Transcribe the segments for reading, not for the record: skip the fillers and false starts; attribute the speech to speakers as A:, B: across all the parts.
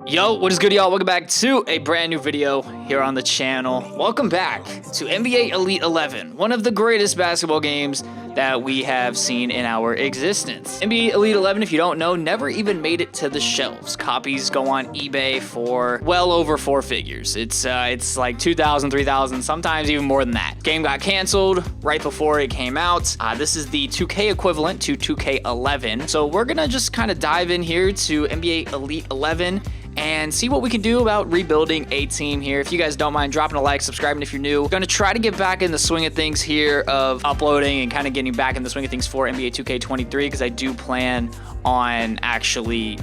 A: Yo, what is good, y'all? Welcome back to a brand new video here on the channel. Welcome back to NBA Elite 11, one of the greatest basketball games that we have seen in our existence. NBA Elite 11, if you don't know, never even made it to the shelves. Copies go on eBay for well over four figures. It's like 2,000, 3,000, sometimes even more than that. Game got canceled right before it came out. This is the 2K equivalent to 2K11. So we're gonna just kind of dive in here to NBA Elite 11 and see what we can do about rebuilding a team here. If you guys don't mind dropping a like, subscribing if you're new. We're gonna try to get back in the swing of things here of uploading and kind of getting back in the swing of things for NBA 2K23 because I do plan on actually,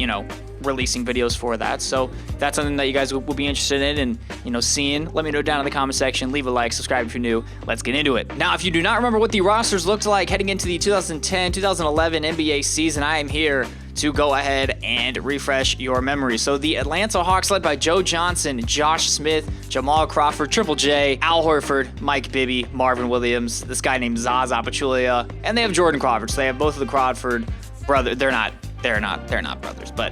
A: releasing videos for that. So if that's something that you guys will be interested in and, seeing, let me know down in the comment section. Leave a like, subscribe if you're new. Let's get into it. Now, if you do not remember what the rosters looked like heading into the 2010-2011 NBA season, I am here to go ahead and refresh your memory. So the Atlanta Hawks led by Joe Johnson, Josh Smith, Jamal Crawford, Triple J, Al Horford, Mike Bibby, Marvin Williams, this guy named Zaza Pachulia, and they have Jordan Crawford. So they have both of the Crawford brothers. They're not brothers, but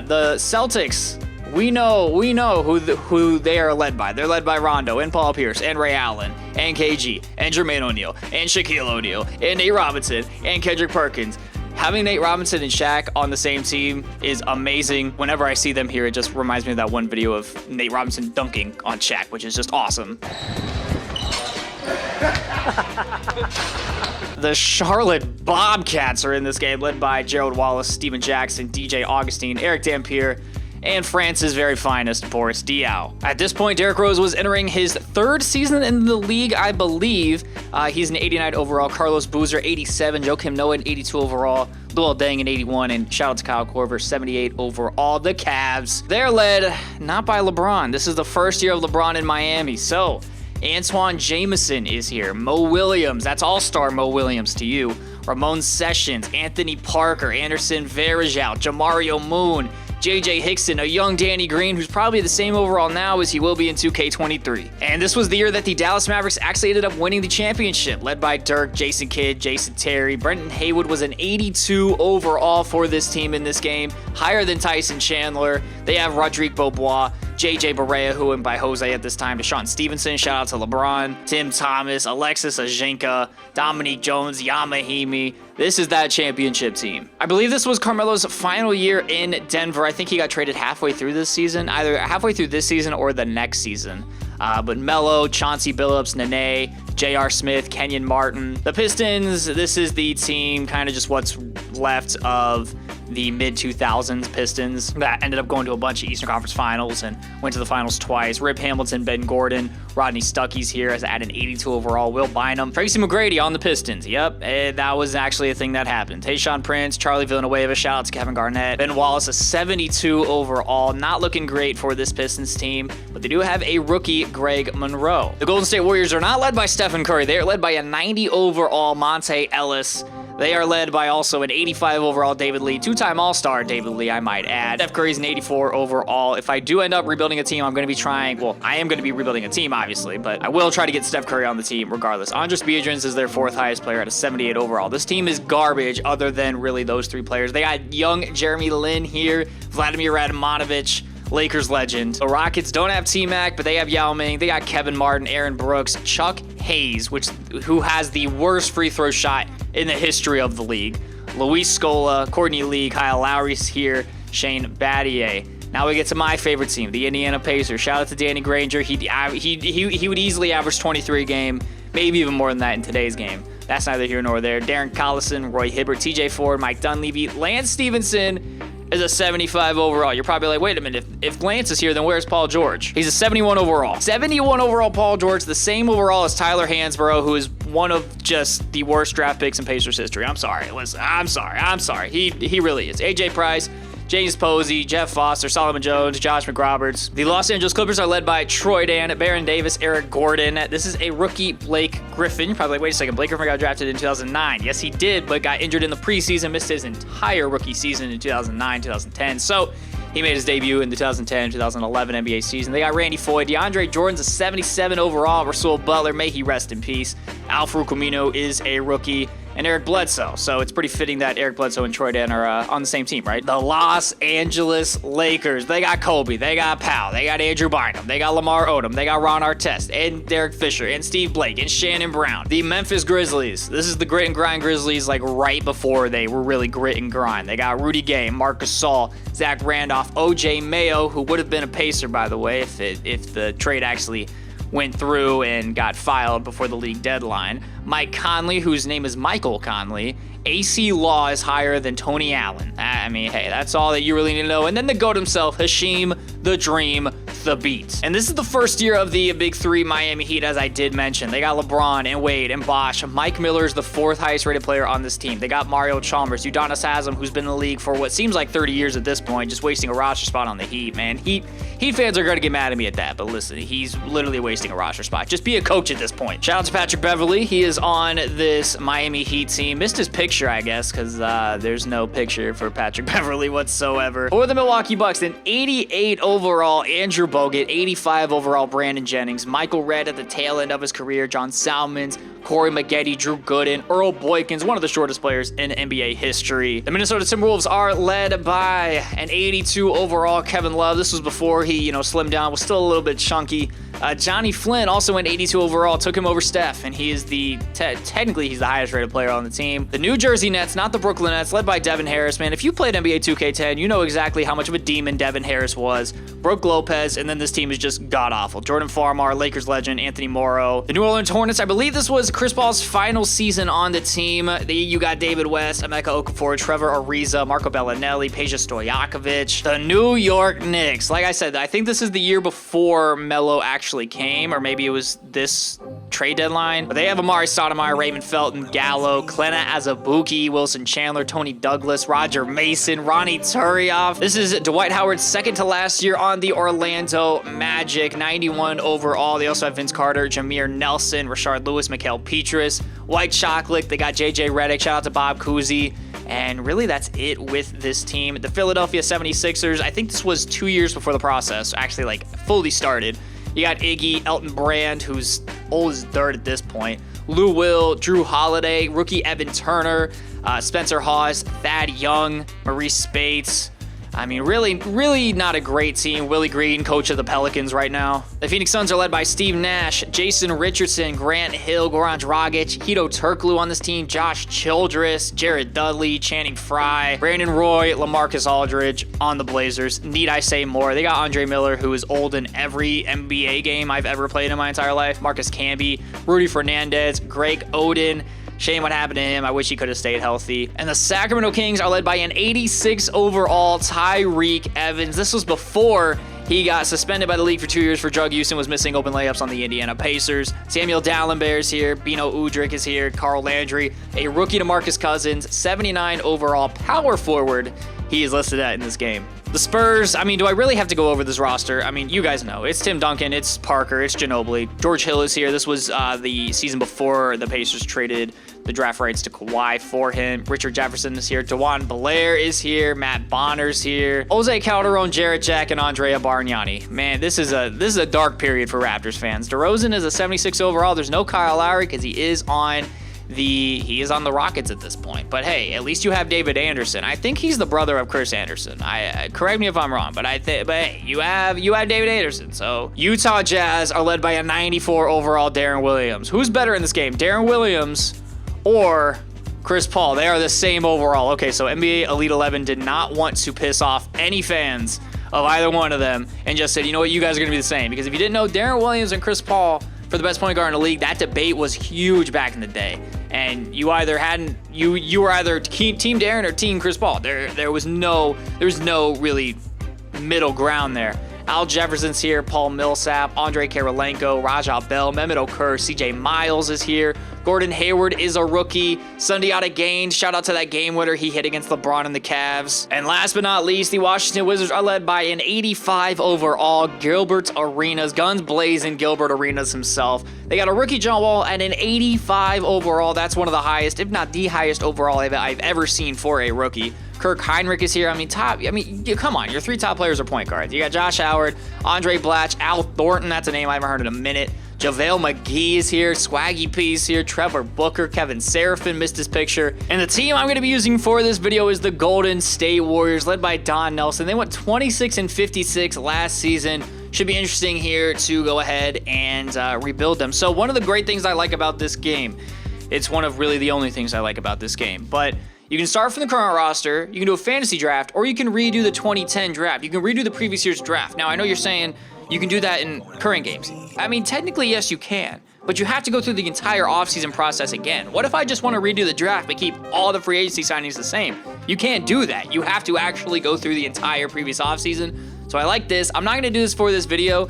A: the Celtics, we know who they are led by. They're led by Rondo and Paul Pierce and Ray Allen and KG and Jermaine O'Neal and Shaquille O'Neal and Nate Robinson and Kendrick Perkins. Having Nate Robinson and Shaq on the same team is amazing. Whenever I see them here, it just reminds me of that one video of Nate Robinson dunking on Shaq, which is just awesome. The Charlotte Bobcats are in this game, led by Gerald Wallace, Steven Jackson, DJ Augustine, Eric Dampier, and France's very finest, Boris Diaw. At this point, Derrick Rose was entering his third season in the league, I believe. He's an 89 overall, Carlos Boozer, 87, Joakim Noah, an 82 overall, Luol Deng, an 81, and shout out to Kyle Korver, 78 overall. The Cavs, they're led not by LeBron. This is the first year of LeBron in Miami, so Antoine Jameson is here. Mo Williams, that's all-star Mo Williams to you. Ramon Sessions, Anthony Parker, Anderson Varejao, Jamario Moon, J.J. Hickson, a young Danny Green, who's probably the same overall now as he will be in 2K23. And this was the year that the Dallas Mavericks actually ended up winning the championship, led by Dirk, Jason Kidd, Jason Terry. Brenton Haywood was an 82 overall for this team in this game, higher than Tyson Chandler. They have Rodrigue Beaubois, J.J. Barea, who went by Jose at this time, Deshaun Stevenson, shout out to LeBron, Tim Thomas, Alexis Ajenka, Dominique Jones, Yamahimi. This is that championship team. I believe this was Carmelo's final year in Denver. I think he got traded halfway through this season, either halfway through this season or the next season. But Melo, Chauncey Billups, Nene, J.R. Smith, Kenyon Martin. The Pistons, this is the team, kind of just what's left of the mid-2000s Pistons that ended up going to a bunch of Eastern Conference Finals and went to the finals twice. Rip Hamilton, Ben Gordon, Rodney Stuckey's here as at an 82 overall. Will Bynum, Tracy McGrady on the Pistons. Yep, that was actually a thing that happened. Tayshaun Prince, Charlie Villanueva, shout out to Kevin Garnett. Ben Wallace, a 72 overall. Not looking great for this Pistons team, but they do have a rookie, Greg Monroe. The Golden State Warriors are not led by Stephen Curry. They are led by a 90 overall Monte Ellis. They are led by also an 85 overall David Lee, two-time All-Star David Lee, I might add. Steph Curry's an 84 overall. If I do end up rebuilding a team, I'm going to be I am going to be rebuilding a team, obviously, but I will try to get Steph Curry on the team regardless. Andres Biedrins is their fourth highest player at a 78 overall. This team is garbage other than really those three players. They got young Jeremy Lin here, Vladimir Radmanovic, Lakers legend. The Rockets don't have T-Mac, but they have Yao Ming. They got Kevin Martin, Aaron Brooks, Chuck Hayes, who has the worst free throw shot in the history of the league. Luis Scola, Courtney Lee, Kyle Lowry's here, Shane Battier. Now we get to my favorite team, the Indiana Pacers. Shout out to Danny Granger. He would easily average 23 a game, maybe even more than that in today's game. That's neither here nor there. Darren Collison, Roy Hibbert, TJ Ford, Mike Dunleavy, Lance Stevenson is a 75 overall. You're probably like, wait a minute, if Lance is here, then where's Paul George? He's a 71 overall. 71 overall Paul George, the same overall as Tyler Hansborough, who is one of just the worst draft picks in Pacers history. I'm sorry. Listen, I'm sorry. He really is. AJ Price, James Posey, Jeff Foster, Solomon Jones, Josh McRoberts. The Los Angeles Clippers are led by Troy Dan, Baron Davis, Eric Gordon. This is a rookie, Blake Griffin. You're probably like, wait a second, Blake Griffin got drafted in 2009. Yes, he did, but got injured in the preseason, missed his entire rookie season in 2009, 2010. So he made his debut in the 2010-2011 NBA season. They got Randy Foye. DeAndre Jordan's a 77 overall. Rasul Butler, may he rest in peace. Al-Farouq Amino is a rookie. and Eric Bledsoe. So it's pretty fitting that Eric Bledsoe and Troy Dan are on the same team, right? The Los Angeles Lakers. They got Kobe. They got Powell. They got Andrew Bynum. They got Lamar Odom. They got Ron Artest and Derek Fisher and Steve Blake and Shannon Brown. The Memphis Grizzlies. This is the grit and grind Grizzlies like right before they were really grit and grind. They got Rudy Gay, Marc Gasol, Zach Randolph, OJ Mayo, who would have been a Pacer, by the way, if the trade actually went through and got filed before the league deadline. Mike Conley, whose name is Michael Conley. AC Law is higher than Tony Allen. I mean, hey, that's all that you really need to know. And then the GOAT himself, Hasheem the Dream Thabeet. And this is the first year of the Big Three Miami Heat, as I did mention. They got LeBron and Wade and Bosh. Mike Miller is the 4th highest rated player on this team. They got Mario Chalmers, Udonis Haslem, who's been in the league for what seems like 30 years at this point, just wasting a roster spot on the Heat, man. Heat fans are going to get mad at me at that, but listen, he's literally wasting a roster spot. Just be a coach at this point. Shout out to Patrick Beverley. He is on this Miami Heat team. Missed his picture, I guess, because there's no picture for Patrick Beverley whatsoever. For the Milwaukee Bucks, an 88 overall Andrew Bogut, 85 overall Brandon Jennings, Michael Redd at the tail end of his career, John Salmons, Corey Maggette, Drew Gooden, Earl Boykins, one of the shortest players in NBA history. The Minnesota Timberwolves are led by an 82 overall Kevin Love. This was before he, slimmed down, was still a little bit chunky. Johnny Flynn also went 82 overall, took him over Steph, and he is technically he's the highest rated player on the team. The New Jersey Nets, not the Brooklyn Nets, led by Devin Harris. Man, if you played NBA 2K10, you know exactly how much of a demon Devin Harris was. Brooke Lopez, and then this team is just god-awful. Jordan Farmar, Lakers legend, Anthony Morrow. The New Orleans Hornets, I believe this was Chris Paul's final season on the team. You got David West, Emeka Okafor, Trevor Ariza, Marco Bellinelli, Peja Stojakovic. The New York Knicks. Like I said, I think this is the year before Melo actually came, or maybe it was this trade deadline. But they have Amari Stoudemire, Raymond Felton, Gallo, Klena Azubuike, Wilson Chandler, Tony Douglas, Roger Mason, Ronnie Turioff. This is Dwight Howard's second to last year on the Orlando Magic, 91 overall. They also have Vince Carter, Jameer Nelson, Rashard Lewis, Mikal Petrus, White Chocolate. They got JJ Redick. Shout out to Bob Cousy. And really, that's it with this team. The Philadelphia 76ers, I think this was 2 years before the process actually fully started. You got Iggy, Elton Brand, who's old as dirt at this point, Lou Will, Drew Holiday, rookie Evan Turner, Spencer Hawes, Thad Young, Maurice Spates. I mean, really not a great team. Willie Green, coach of the Pelicans right now. The Phoenix Suns are led by Steve Nash, Jason Richardson, Grant Hill, Goran Dragic, Hedo Turkoglu on this team, Josh Childress, Jared Dudley, Channing Frye, Brandon Roy, LaMarcus Aldridge on the Blazers. Need I say more? They got Andre Miller, who is old in every NBA game I've ever played in my entire life. Marcus Camby, Rudy Fernandez, Greg Oden. Shame what happened to him. I wish he could have stayed healthy. And the Sacramento Kings are led by an 86 overall Tyreke Evans. This was before he got suspended by the league for 2 years for drug use and was missing open layups on the Indiana Pacers. Samuel Dallenberg is here. Bino Udrih is here. Carl Landry, a rookie to Marcus Cousins, 79 overall power forward he is listed at in this game. The Spurs, I mean, do I really have to go over this roster? I mean, you guys know. It's Tim Duncan, it's Parker, it's Ginobili. George Hill is here. This was the season before the Pacers traded the draft rights to Kawhi for him. Richard Jefferson is here. DeJuan Blair is here. Matt Bonner's here. Jose Calderon, Jarrett Jack, and Andrea Bargnani. Man, this is a dark period for Raptors fans. DeRozan is a 76 overall. There's no Kyle Lowry because he is on the Rockets at this point. But hey, at least you have David Anderson. I think he's the brother of Chris Anderson. Correct me if I'm wrong, but hey, you have David Anderson. So Utah Jazz are led by a 94 overall Darren Williams. Who's better in this game, Darren Williams or Chris Paul? They are the same overall. Okay, so NBA Elite 11 did not want to piss off any fans of either one of them and just said, you know what, you guys are going to be the same. Because if you didn't know, Darren Williams and Chris Paul for the best point guard in the league, that debate was huge back in the day. And you were either team Darren or team Chris Paul. There was no really middle ground there. Al Jefferson's here, Paul Millsap, Andre Kirilenko, Raja Bell, Mehmet Okur, CJ Miles is here. Gordon Hayward is a rookie. Sundiata Gaines, shout out to that game winner he hit against LeBron and the Cavs. And last but not least, the Washington Wizards are led by an 85 overall Gilbert Arenas, guns blazing Gilbert Arenas himself. They got a rookie John Wall at an 85 overall. That's one of the highest, if not the highest overall I've ever seen for a rookie. Kirk Heinrich is here. Come on. Your three top players are point guards. You got Josh Howard, Andre Blatch, Al Thornton. That's a name I haven't heard in a minute. JaVale McGee is here. Swaggy P's here. Trevor Booker. Kevin Seraphin missed his picture. And the team I'm going to be using for this video is the Golden State Warriors, led by Don Nelson. They went 26-56 last season. Should be interesting here to go ahead and rebuild them. So one of the great things I like about this game, it's one of really the only things I like about this game, but you can start from the current roster, you can do a fantasy draft, or you can redo the 2010 draft. You can redo the previous year's draft. Now, I know you're saying you can do that in current games. I mean, technically, yes, you can, but you have to go through the entire offseason process again. What if I just want to redo the draft but keep all the free agency signings the same? You can't do that. You have to actually go through the entire previous offseason. So I like this. I'm not going to do this for this video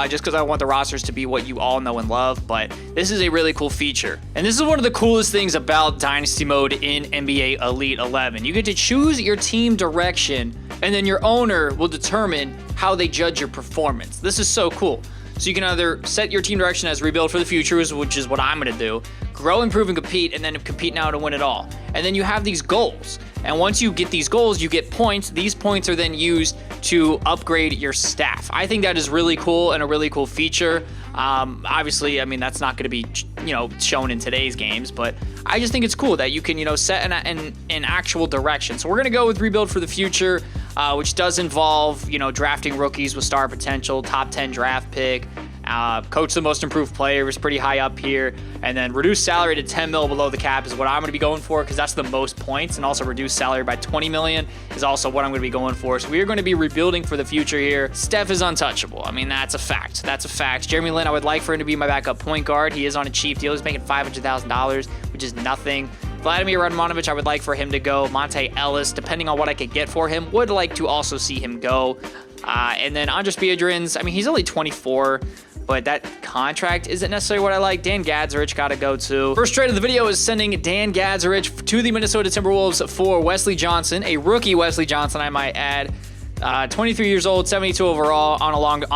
A: just because I want the rosters to be what you all know and love, but this is a really cool feature. And this is one of the coolest things about Dynasty Mode in NBA Elite 11. You get to choose your team direction, and then your owner will determine how they judge your performance. This is so cool. So you can either set your team direction as rebuild for the future, which is what I'm going to do, grow, improve, and compete, and then compete now to win it all. And then you have these goals. And once you get these goals, you get points. These points are then used to upgrade your staff. I think that is really cool and a really cool feature. Obviously, I mean, that's not going to be, shown in today's games, but I just think it's cool that you can, set an actual direction. So we're going to go with rebuild for the future, which does involve, drafting rookies with star potential, top 10 draft pick, coach the most improved player is pretty high up here, and then reduce salary to 10 mil below the cap is what I'm going to be going for because that's the most points, and also reduce salary by 20 million is also what I'm going to be going for. So we are going to be rebuilding for the future here. Steph is untouchable. I mean, that's a fact. That's a fact. Jeremy Lin, I would like for him to be my backup point guard. He is on a cheap deal. He's making $500,000, which is nothing. Vladimir Radmanovic, I would like for him to go. Monte Ellis, depending on what I could get for him, would like to also see him go. And then Andres Biedrins, I mean, he's only 24, but that contract isn't necessarily what I like. Dan Gadzarich got to go too. First trade of the video is sending Dan Gadzarich to the Minnesota Timberwolves for Wesley Johnson, a rookie Wesley Johnson, I might add. 23 years old, 72 overall on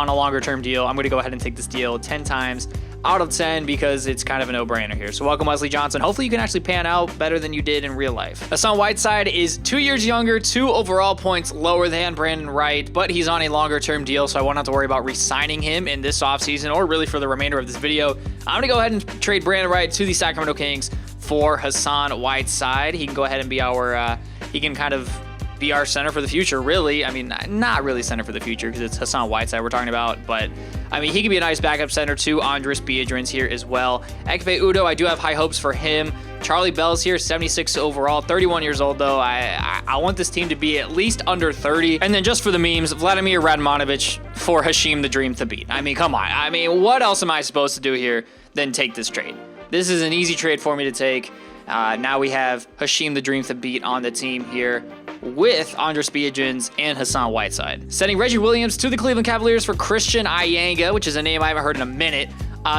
A: a longer term deal. I'm going to go ahead and take this deal 10 times out of 10 because it's kind of a no-brainer here. So welcome, Wesley Johnson. Hopefully you can actually pan out better than you did in real life. Hassan Whiteside is 2 years younger, 2 overall points lower than Brandon Wright, but he's on a longer term deal, so I won't have to worry about re-signing him in this offseason or really for the remainder of this video. I'm going to go ahead and trade Brandon Wright to the Sacramento Kings for Hassan Whiteside. He can go ahead and be our, he can kind of be our center for the future, really. I mean, not really center for the future because it's Hassan Whiteside we're talking about, but I mean, he could be a nice backup center to Andres Biedrins here as well. Ekpe Udoh, I do have high hopes for him. Charlie Bell's here, 76 overall, 31 years old though. I want this team to be at least under 30. And then just for the memes, Vladimir Radmanovic for Hashim the Dream Thabit. I mean, come on. I mean, what else am I supposed to do here than take this trade? This is an easy trade for me to take. Now we have Hashim the Dream Thabit on the team here with Andres Biedrins and Hassan Whiteside. Sending Reggie Williams to the Cleveland Cavaliers for Christian Ayanga, which is a name I haven't heard in a minute.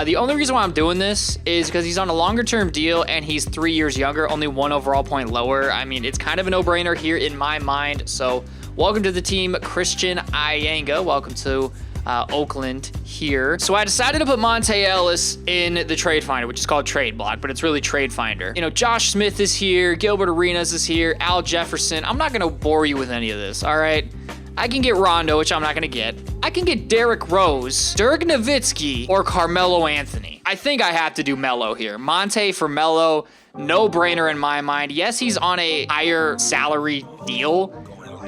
A: The only reason why I'm doing this is because he's on a longer term deal and he's 3 years younger, only 1 overall point lower. I mean, it's kind of a no-brainer here in my mind. So welcome to the team, Christian Ayanga. Welcome to Oakland here. So I decided to put Monte Ellis in the Trade Finder, which is called Trade Block, but it's really Trade Finder. Josh Smith is here, Gilbert Arenas is here, Al Jefferson. I'm not going to bore you with any of this, all right? I can get Rondo, which I'm not going to get. I can get Derrick Rose, Dirk Nowitzki, or Carmelo Anthony. I think I have to do Melo here. Monte for Melo, no brainer in my mind. Yes, he's on a higher salary deal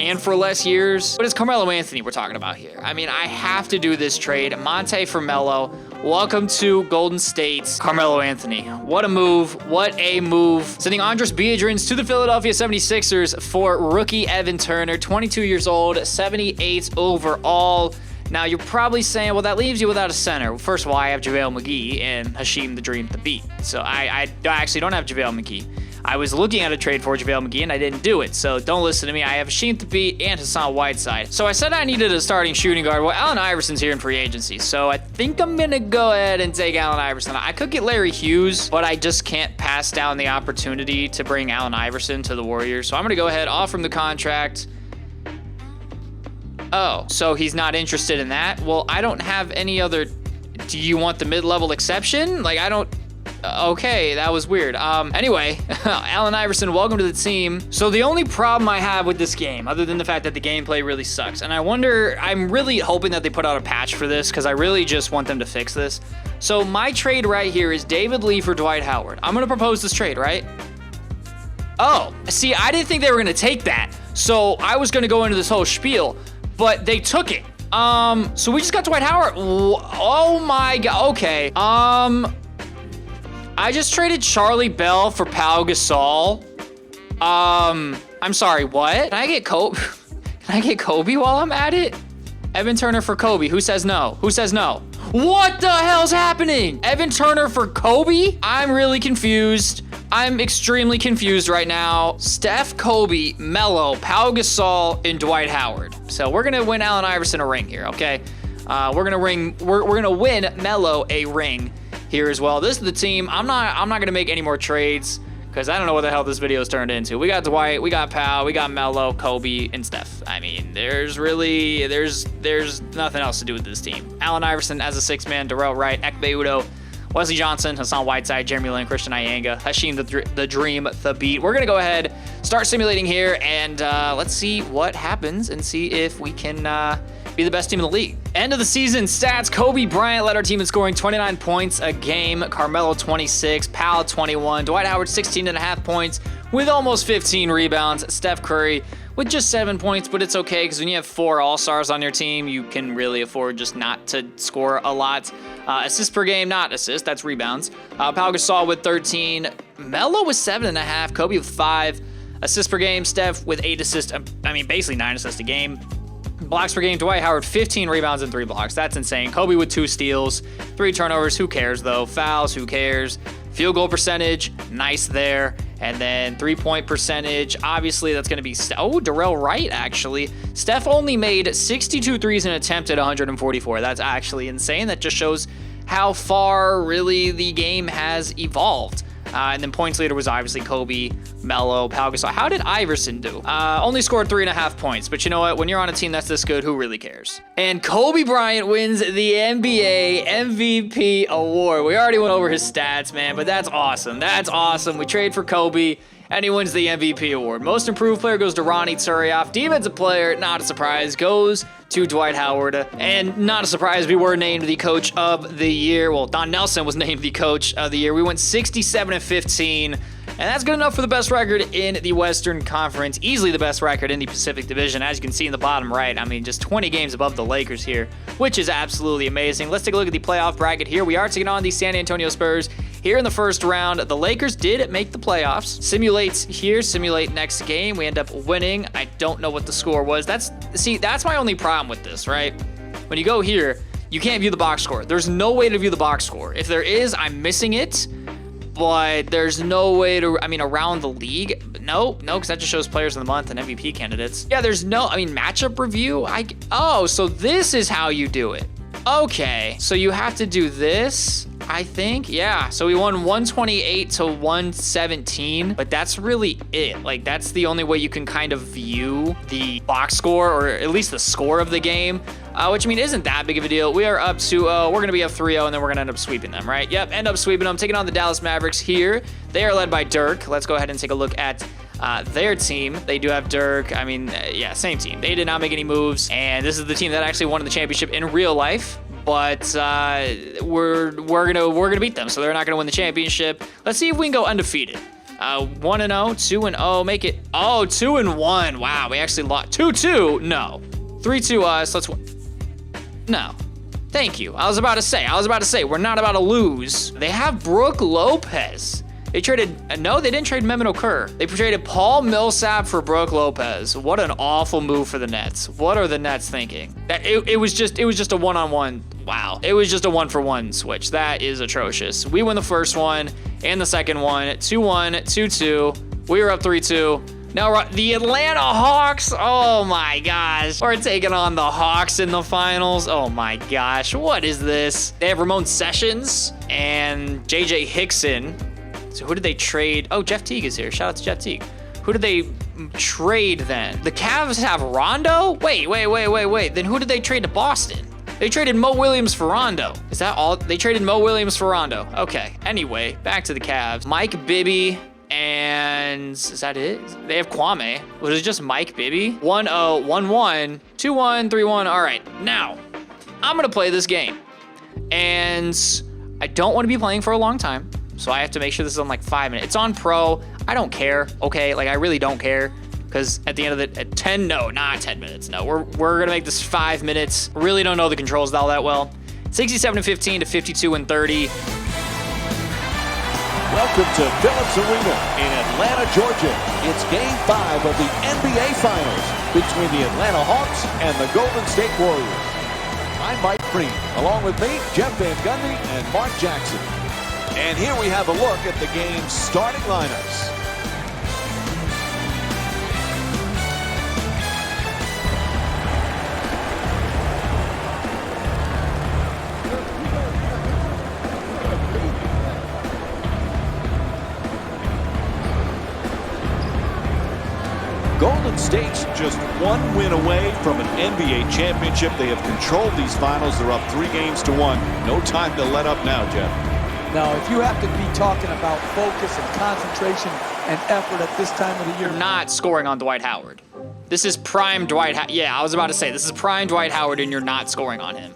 A: and for less years, but it's Carmelo Anthony we're talking about here. I mean, I have to do this trade. Monte for Melo. Welcome to Golden State's Carmelo Anthony. What a move. What a move. Sending Andres Biedrins to the Philadelphia 76ers for rookie Evan Turner, 22 years old, 78 overall. Now, you're probably saying, well, that leaves you without a center. First of all, I have JaVale McGee and Hashim the Dream Thabit. So I actually don't have JaVale McGee. I was looking at a trade for JaVale McGee and I didn't do it, so don't listen to me. I have Hashim Thabit and Hassan Whiteside. So I said I needed a starting shooting guard. Well, Allen Iverson's here in free agency, so I think I'm gonna go ahead and take Allen Iverson. I could get Larry Hughes, but I just can't pass down the opportunity to bring Allen Iverson to the Warriors. So I'm gonna go ahead, offer him the contract. Oh, so he's not interested in that? Well, I don't have any other. Do you want the mid-level exception? Like, I don't. Okay, that was weird. Anyway, Allen Iverson, welcome to the team. So the only problem I have with this game, other than the fact that the gameplay really sucks, and I'm really hoping that they put out a patch for this, because I really just want them to fix this. So my trade right here is David Lee for Dwight Howard. I'm gonna propose this trade, right? Oh, see, I didn't think they were gonna take that. So I was gonna go into this whole spiel, but they took it. So we just got Dwight Howard. Oh my God, okay. I just traded Charlie Bell for Pau Gasol. I'm sorry, what? Can I get Kobe? Can I get Kobe while I'm at it? Evan Turner for Kobe. Who says no? Who says no? What the hell's happening? Evan Turner for Kobe? I'm really confused. I'm extremely confused right now. Steph, Kobe, Melo, Pau Gasol, and Dwight Howard. So we're gonna win Allen Iverson a ring here, okay? We're gonna win Melo a ring here as well. This is the team. I'm not gonna make any more trades because I don't know what the hell this video is turned into. We got Dwight, we got Pau, we got Melo, Kobe, and Steph. I mean, there's nothing else to do with this team. Allen Iverson as a six-man, Darrell Wright, Ekpe Udoh, Wesley Johnson, Hassan Whiteside, Jeremy Lin, Christian Iyenga, Hashim the Dream, the Beat. We're gonna go ahead, start simulating here, and let's see what happens and see if we can be the best team in the league. End of the season stats: Kobe Bryant led our team in scoring 29 points a game, Carmelo 26, Pau 21, Dwight Howard 16.5 points with almost 15 rebounds, Steph Curry with just 7 points, but it's okay because when you have 4 All-Stars on your team, you can really afford just not to score a lot. Assists per game, not assists, that's rebounds. Pau Gasol with 13, Melo with 7.5, Kobe with 5. Assists per game, Steph with 8 assists, I mean basically 9 assists a game. Blocks per game, Dwight Howard 15 rebounds and 3 blocks. That's insane. Kobe with 2 steals, 3 turnovers. Who cares though? Fouls, who cares? Field goal percentage, nice there. And then 3-point percentage, obviously that's going to be, Darrell Wright actually. Steph only made 62 threes and attempted 144. That's actually insane. That just shows how far really the game has evolved. And then points leader was obviously Kobe, Melo, Pau Gasol. How did Iverson do? Only scored 3.5 points, but you know what? When you're on a team that's this good, who really cares? And Kobe Bryant wins the NBA MVP award. We already went over his stats, man, but that's awesome. That's awesome. We trade for Kobe, and he wins the MVP award. Most improved player goes to Ronnie Turiaf. Defensive player, not a surprise, goes to Dwight Howard. And not a surprise, we were named the coach of the year. Well, Don Nelson was named the coach of the year. We went 67-15. And that's good enough for the best record in the Western Conference. Easily the best record in the Pacific Division. As you can see in the bottom right, I mean, just 20 games above the Lakers here, which is absolutely amazing. Let's take a look at the playoff bracket here. We are taking on the San Antonio Spurs here in the first round. The Lakers did make the playoffs. Simulates here, simulate next game. We end up winning. I don't know what the score was. That's my only problem with this, right? When you go here, you can't view the box score. There's no way to view the box score. If there is, I'm missing it. But there's no way to, around the league. No, because that just shows players of the month and MVP candidates. Yeah, there's no, matchup review. Oh, so this is how you do it. Okay, so you have to do this, I think. Yeah, so we won 128 to 117, but that's really it. Like, that's the only way you can kind of view the box score, or at least the score of the game. Which isn't that big of a deal. We are up 2-0. We're going to be up 3-0, and then we're going to end up sweeping them, right? Yep, end up sweeping them, taking on the Dallas Mavericks here. They are led by Dirk. Let's go ahead and take a look at their team. They do have Dirk. Yeah, same team. They did not make any moves, and this is the team that actually won the championship in real life. But we're gonna beat them, so they're not gonna win the championship. Let's see if we can go undefeated. 1-0, 2-0, make it. Oh, 2-1. Wow, we actually lost. 2-2. No, 3-2 us. Let's win. No, thank you. I was about to say, we're not about to lose. They have Brooke Lopez. They traded, no, they didn't trade Mehmet Okur. They traded Paul Millsap for Brooke Lopez. What an awful move for the Nets. What are the Nets thinking? It was just a one-on-one. Wow. It was just a 1-for-1 switch. That is atrocious. We win the first one and the second one. 2-1, 2-2. We were up 3-2. Now, the Atlanta Hawks, oh my gosh. We're taking on the Hawks in the finals. Oh my gosh, what is this? They have Ramon Sessions and JJ Hickson. So who did they trade? Oh, Jeff Teague is here. Shout out to Jeff Teague. Who did they trade then? The Cavs have Rondo? Wait. Then who did they trade to Boston? They traded Mo Williams for Rondo. Is that all? They traded Mo Williams for Rondo. Okay. Anyway, back to the Cavs. Mike Bibby and is that it? They have Kwame. Was it just Mike Bibby? 1-0, 1-1, 2-1, 3-1. All right. Now, I'm going to play this game. And I don't want to be playing for a long time. So I have to make sure this is on like 5 minutes. It's on pro. I don't care. Okay. Like I really don't care. Because at the end of the at 10, no, not 10 minutes. No, we're gonna make this 5 minutes. Really don't know the controls all that well. 67-15 to 52-30.
B: Welcome to Phillips Arena in Atlanta, Georgia. It's Game 5 of the NBA Finals between the Atlanta Hawks and the Golden State Warriors. I'm Mike Green, along with me, Jeff Van Gundy and Mark Jackson. And here we have a look at the game's starting lineups. Golden State's just one win away from an NBA championship. They have controlled these finals. They're up 3-1. No time to let up now, Jeff.
C: Now, if you have to be talking about focus and concentration and effort at this time of the year.
A: Not scoring on Dwight Howard. This is prime Dwight Howard. Yeah, I was about to say, this is prime Dwight Howard and you're not scoring on him.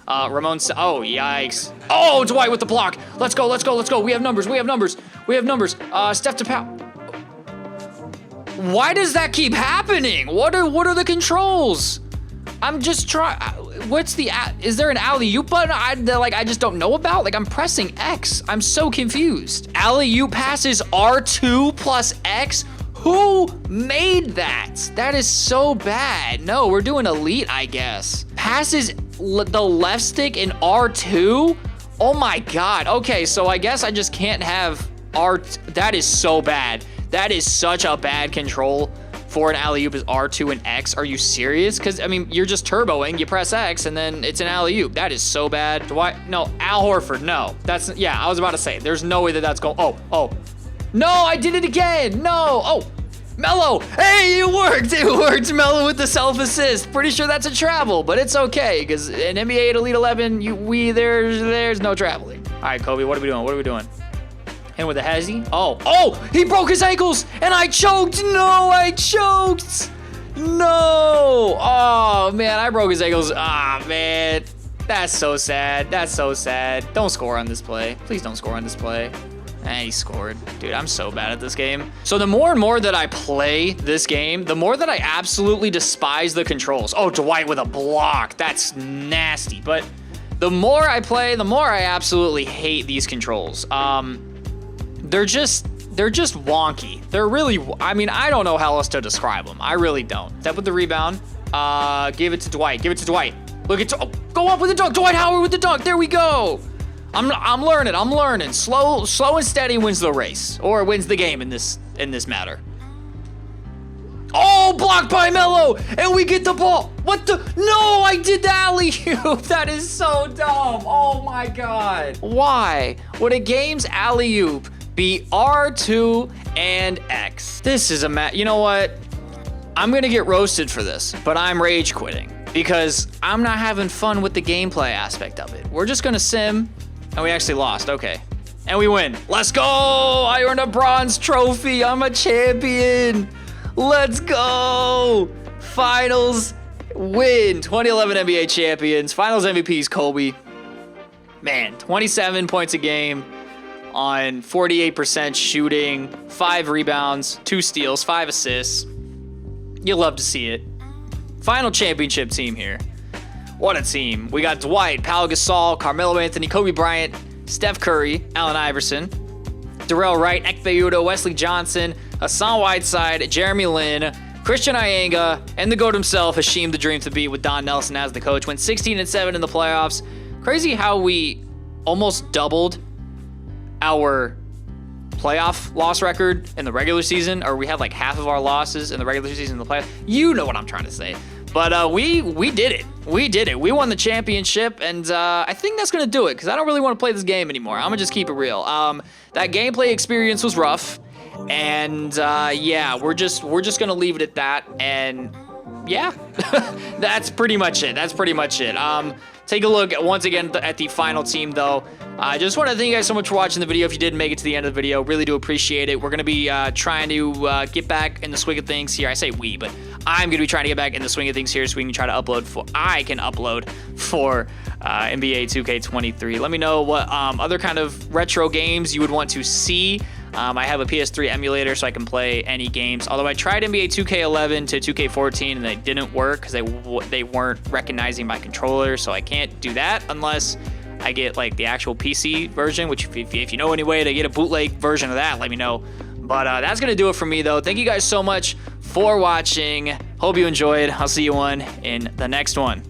A: Ramon, oh, yikes. Oh, Dwight with the block. Let's go, let's go, let's go. We have numbers, we have numbers, we have numbers. Steph to Powell. Why does that keep happening? What are the controls? I'm just trying. What's the? Is there an alley-oop button I just don't know about? Like I'm pressing X. I'm so confused. Alley-oop passes R2 plus X. Who made that? That is so bad. No, we're doing elite, I guess. Passes the left stick in R2. Oh my God. Okay, so I guess I just can't have R. That is so bad. That is such a bad control for an alley-oop is R2 and X. Are you serious? Because, I mean, you're just turboing. You press X, and then it's an alley-oop. That is so bad. No, Al Horford, no. Yeah, I was about to say. There's no way that's going. Oh. No, I did it again. No. Oh, Melo. Hey, it worked. It worked. Melo with the self-assist. Pretty sure that's a travel, but it's okay because in NBA at Elite 11, there's no traveling. All right, Kobe, what are we doing? And with a hezzy. Oh, he broke his ankles and I choked. No, I choked. No. Oh, man, I broke his ankles. Ah, man. That's so sad. That's so sad. Don't score on this play. Please don't score on this play. And he scored. Dude, I'm so bad at this game. So the more and more that I play this game, the more that I absolutely despise the controls. Oh, Dwight with a block. That's nasty. But the more I play, the more I absolutely hate these controls. They're just wonky. They're really, I mean, I don't know how else to describe them. I really don't. Step with the rebound. Give it to Dwight. Look at, go up with the dunk. Dwight Howard with the dunk. There we go. I'm learning. Slow and steady wins the race or wins the game in this matter. Oh, blocked by Melo, and we get the ball. What the? No, I did the alley-oop. That is so dumb. Oh my God. Why would a game's alley-oop be R2 and X? This is you know what? I'm gonna get roasted for this, but I'm rage quitting because I'm not having fun with the gameplay aspect of it. We're just gonna sim, and we actually lost. Okay, and we win. Let's go! I earned a bronze trophy. I'm a champion. Let's go! Finals win. 2011 NBA champions. Finals MVPs Kobe. Man, 27 points a game on 48% shooting, 5 rebounds, 2 steals, 5 assists. You love to see it. Final championship team here. What a team. We got Dwight, Pau Gasol, Carmelo Anthony, Kobe Bryant, Steph Curry, Allen Iverson, Darrell Wright, Ekpe Udoh, Wesley Johnson, Hassan Whiteside, Jeremy Lin, Christian Iyenga, and the GOAT himself, Hasheem the Dream to beat with Don Nelson as the coach. Went 16-7 in the playoffs. Crazy how we almost doubled our playoff loss record in the regular season, or we had like half of our losses in the regular season in the playoffs. You know what I'm trying to say. But we did it. We did it. We won the championship, and I think that's going to do it because I don't really want to play this game anymore. I'm going to just keep it real. That gameplay experience was rough, and yeah, we're just going to leave it at that. And yeah, that's pretty much it. Take a look once again at the final team, though. I just want to thank you guys so much for watching the video. If you did make it to the end of the video, really do appreciate it. We're going to be trying to get back in the swing of things here. I say we, but I'm going to be trying to get back in the swing of things here so we can try to upload for NBA 2K23. Let me know what other kind of retro games you would want to see. I have a PS3 emulator so I can play any games. Although I tried NBA 2K11 to 2K14 and they didn't work because they weren't recognizing my controller, so I can't do that unless I get like the actual PC version, which if you know any way to get a bootleg version of that, let me know. But that's going to do it for me, though. Thank you guys so much for watching. Hope you enjoyed. I'll see you in the next one.